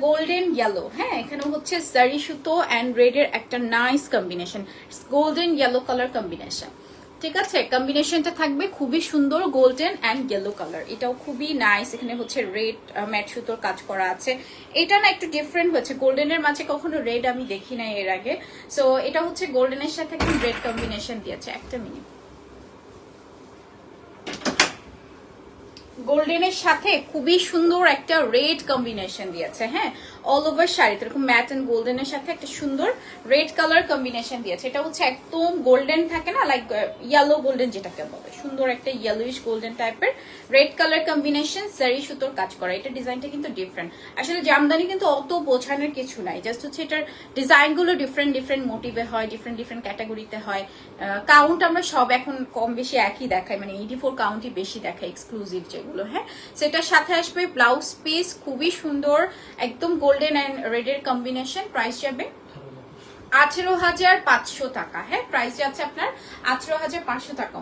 Golden yellow, হ্যাঁ এখানে হচ্ছে জারি সুতো অ্যান্ড রেডের একটা nice combination, golden yellow colour combination. ঠিক আছে, কম্বিনেশনটা থাকবে খুবই সুন্দর, গোল্ডেন অ্যান্ড ইয়েলো কালার, এটাও খুবই নাইস। এখানে হচ্ছে রেড ম্যাট সুতোর কাজ করা আছে। এটা না একটু ডিফারেন্ট হচ্ছে, গোল্ডেনের মাঝে কখনো রেড আমি দেখি নাই এর আগে। সো এটা হচ্ছে গোল্ডেনের সাথে একদম রেড কম্বিনেশন দিয়েছে। একটা মিনিট, গোল্ডেনের সাথে খুবই সুন্দর একটা রেড কম্বিনেশন দিয়েছে, হ্যাঁ অল ওভার শাড়িতে এরকম ম্যাট এন্ড গোল্ডেনের সাথে একটা সুন্দর রেড কালার কম্বিনেশন দিয়েছে। এটা হচ্ছে একদম গোল্ডেন থাকে না, লাইক ইয়েলো গোল্ডেন যেটাকে বলে, সুন্দর একটা ইয়েলোইশ গোল্ডেন টাইপের রেড কালার কম্বিনেশন, জারি সুতোর কাজ করা। এটা ডিজাইনটা কিন্তু ডিফারেন্ট। আসলে জামদানি কিন্তু অত বোঝানোর কিছু নাই, জাস্ট হচ্ছে এটার ডিজাইনগুলো ডিফারেন্ট ডিফারেন্ট মোটিভে হয়, ডিফারেন্ট ডিফারেন্ট ক্যাটাগরিতে হয়। কাউন্ট আমরা সব এখন কম বেশি একই দেখাই, মানে 84 কাউন্টই বেশি দেখাই এক্সক্লুসিভ যেগুলো, হ্যাঁ। সেটার সাথে আসবে ব্লাউজ পিস, খুবই সুন্দর একদম গোল্ডেন অ্যান্ড রেডের কম্বিনেশন। প্রাইস যাবে 18,500 টাকা, হ্যাঁ প্রাইস যাচ্ছে আপনার 18,500 টাকা।